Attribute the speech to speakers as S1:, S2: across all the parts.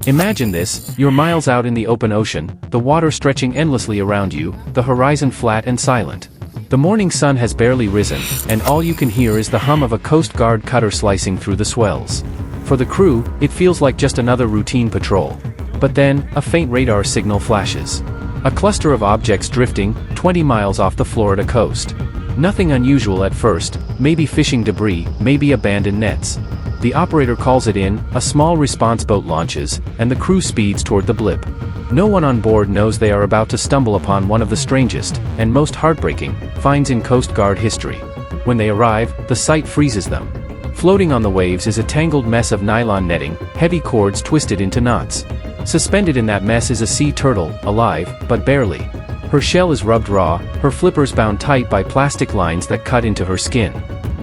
S1: Imagine this, you're miles out in the open ocean, the water stretching endlessly around you, the horizon flat and silent. The morning sun has barely risen, and all you can hear is the hum of a Coast Guard cutter slicing through the swells. For the crew, it feels like just another routine patrol. But then, a faint radar signal flashes. A cluster of objects drifting, 20 miles off the Florida coast. Nothing unusual at first, maybe fishing debris, maybe abandoned nets. The operator calls it in, a small response boat launches, and the crew speeds toward the blip. No one on board knows they are about to stumble upon one of the strangest, and most heartbreaking, finds in Coast Guard history. When they arrive, the sight freezes them. Floating on the waves is a tangled mess of nylon netting, heavy cords twisted into knots. Suspended in that mess is a sea turtle, alive, but barely. Her shell is rubbed raw, her flippers bound tight by plastic lines that cut into her skin.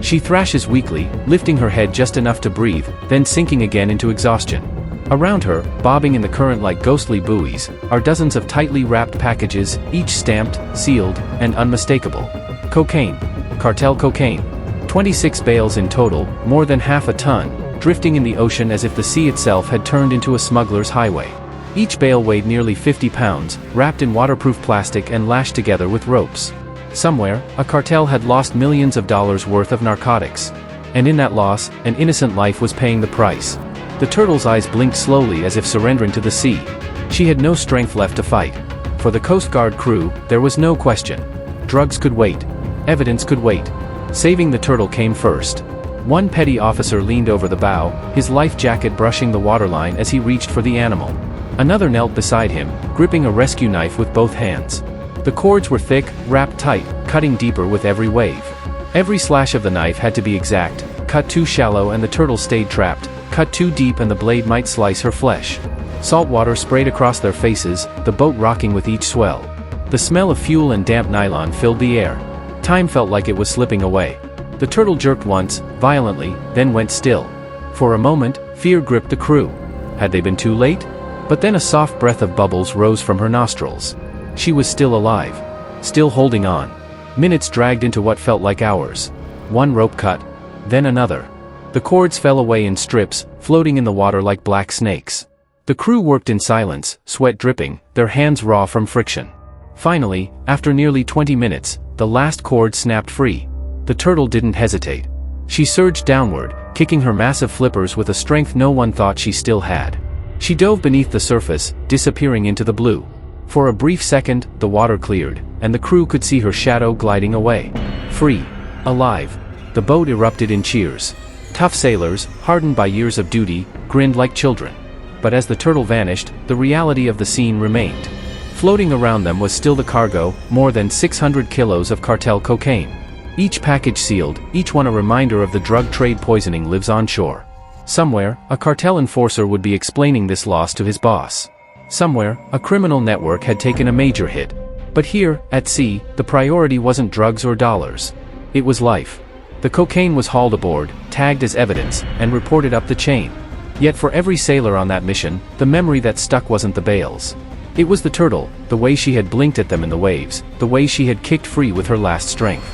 S1: She thrashes weakly, lifting her head just enough to breathe, then sinking again into exhaustion. Around her, bobbing in the current like ghostly buoys, are dozens of tightly wrapped packages, each stamped, sealed, and unmistakable. Cocaine. Cartel cocaine. 26 bales in total, more than half a ton, drifting in the ocean as if the sea itself had turned into a smuggler's highway. Each bale weighed nearly 50 pounds, wrapped in waterproof plastic and lashed together with ropes. Somewhere, a cartel had lost millions of dollars worth of narcotics. And in that loss, an innocent life was paying the price. The turtle's eyes blinked slowly as if surrendering to the sea. She had no strength left to fight. For the Coast Guard crew, there was no question. Drugs could wait. Evidence could wait. Saving the turtle came first. One petty officer leaned over the bow, his life jacket brushing the waterline as he reached for the animal. Another knelt beside him, gripping a rescue knife with both hands. The cords were thick, wrapped tight, cutting deeper with every wave. Every slash of the knife had to be exact, cut too shallow and the turtle stayed trapped, cut too deep and the blade might slice her flesh. Salt water sprayed across their faces, the boat rocking with each swell. The smell of fuel and damp nylon filled the air. Time felt like it was slipping away. The turtle jerked once, violently, then went still. For a moment, fear gripped the crew. Had they been too late? But then a soft breath of bubbles rose from her nostrils. She was still alive. Still holding on. Minutes dragged into what felt like hours. One rope cut. Then another. The cords fell away in strips, floating in the water like black snakes. The crew worked in silence, sweat dripping, their hands raw from friction. Finally, after nearly 20 minutes, the last cord snapped free. The turtle didn't hesitate. She surged downward, kicking her massive flippers with a strength no one thought she still had. She dove beneath the surface, disappearing into the blue. For a brief second, the water cleared, and the crew could see her shadow gliding away. Free. Alive. The boat erupted in cheers. Tough sailors, hardened by years of duty, grinned like children. But as the turtle vanished, the reality of the scene remained. Floating around them was still the cargo, more than 600 kilos of cartel cocaine. Each package sealed, each one a reminder of the drug trade poisoning lives on shore. Somewhere, a cartel enforcer would be explaining this loss to his boss. Somewhere, a criminal network had taken a major hit. But here, at sea, the priority wasn't drugs or dollars. It was life. The cocaine was hauled aboard, tagged as evidence, and reported up the chain. Yet for every sailor on that mission, the memory that stuck wasn't the bales. It was the turtle, the way she had blinked at them in the waves, the way she had kicked free with her last strength.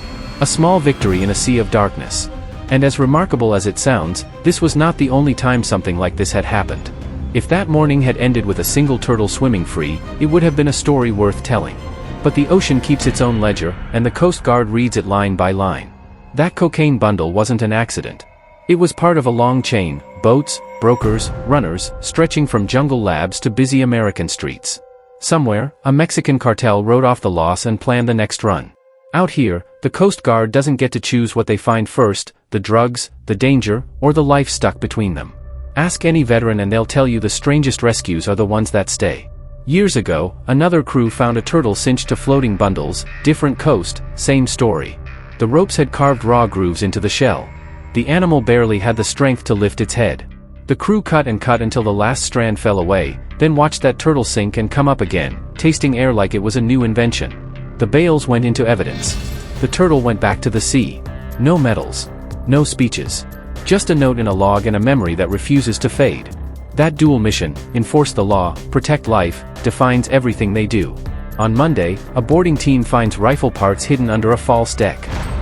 S1: A small victory in a sea of darkness. And as remarkable as it sounds, this was not the only time something like this had happened. If that morning had ended with a single turtle swimming free, it would have been a story worth telling. But the ocean keeps its own ledger, and the Coast Guard reads it line by line. That cocaine bundle wasn't an accident. It was part of a long chain, boats, brokers, runners, stretching from jungle labs to busy American streets. Somewhere, a Mexican cartel wrote off the loss and planned the next run. Out here, the Coast Guard doesn't get to choose what they find first, the drugs, the danger, or the life stuck between them. Ask any veteran and they'll tell you the strangest rescues are the ones that stay. Years ago, another crew found a turtle cinched to floating bundles, different coast, same story. The ropes had carved raw grooves into the shell. The animal barely had the strength to lift its head. The crew cut and cut until the last strand fell away, then watched that turtle sink and come up again, tasting air like it was a new invention. The bales went into evidence. The turtle went back to the sea. No medals. No speeches. Just a note in a log and a memory that refuses to fade. That dual mission, enforce the law, protect life, defines everything they do. On Monday, a boarding team finds rifle parts hidden under a false deck.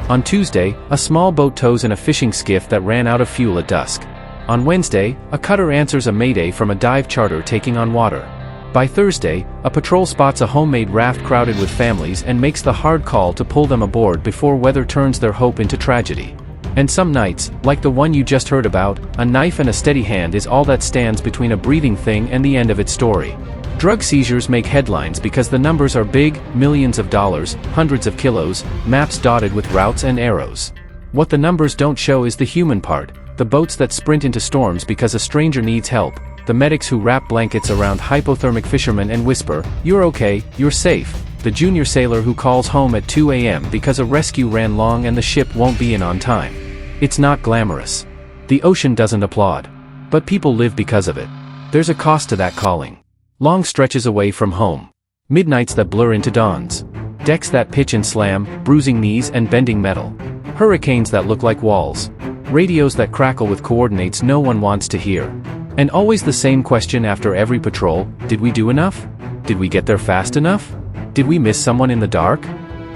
S1: On Tuesday, a small boat tows in a fishing skiff that ran out of fuel at dusk. On Wednesday, a cutter answers a mayday from a dive charter taking on water. By Thursday, a patrol spots a homemade raft crowded with families and makes the hard call to pull them aboard before weather turns their hope into tragedy. And some nights, like the one you just heard about, a knife and a steady hand is all that stands between a breathing thing and the end of its story. Drug seizures make headlines because the numbers are big, millions of dollars, hundreds of kilos, maps dotted with routes and arrows. What the numbers don't show is the human part, the boats that sprint into storms because a stranger needs help, the medics who wrap blankets around hypothermic fishermen and whisper, "You're okay, you're safe," the junior sailor who calls home at 2 a.m. because a rescue ran long and the ship won't be in on time. It's not glamorous. The ocean doesn't applaud. But people live because of it. There's a cost to that calling. Long stretches away from home. Midnights that blur into dawns. Decks that pitch and slam, bruising knees and bending metal. Hurricanes that look like walls. Radios that crackle with coordinates no one wants to hear. And always the same question after every patrol: did we do enough? Did we get there fast enough? Did we miss someone in the dark?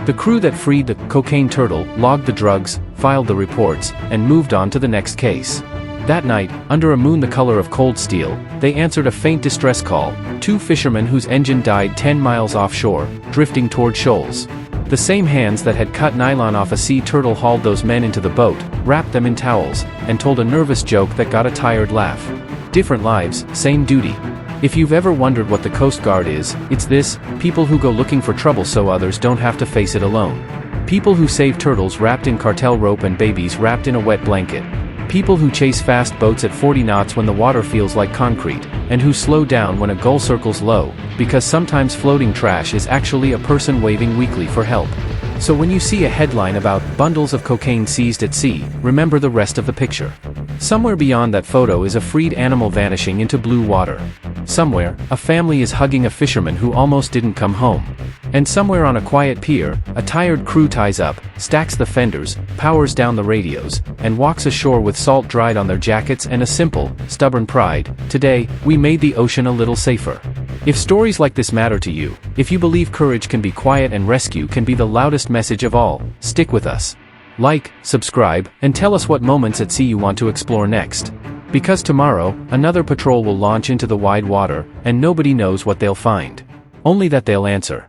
S1: The crew that freed the cocaine turtle logged the drugs, filed the reports, and moved on to the next case. That night, under a moon the color of cold steel, they answered a faint distress call, 2 fishermen whose engine died 10 miles offshore, drifting toward shoals. The same hands that had cut nylon off a sea turtle hauled those men into the boat, wrapped them in towels, and told a nervous joke that got a tired laugh. Different lives, same duty. If you've ever wondered what the Coast Guard is, it's this: people who go looking for trouble so others don't have to face it alone. People who save turtles wrapped in cartel rope and babies wrapped in a wet blanket. People who chase fast boats at 40 knots when the water feels like concrete, and who slow down when a gull circles low, because sometimes floating trash is actually a person waving weakly for help. So when you see a headline about bundles of cocaine seized at sea, remember the rest of the picture. Somewhere beyond that photo is a freed animal vanishing into blue water. Somewhere, a family is hugging a fisherman who almost didn't come home. And somewhere on a quiet pier, a tired crew ties up, stacks the fenders, powers down the radios, and walks ashore with salt dried on their jackets and a simple, stubborn pride: today, we made the ocean a little safer. If stories like this matter to you, if you believe courage can be quiet and rescue can be the loudest message of all, stick with us. Like, subscribe, and tell us what moments at sea you want to explore next. Because tomorrow, another patrol will launch into the wide water, and nobody knows what they'll find. Only that they'll answer.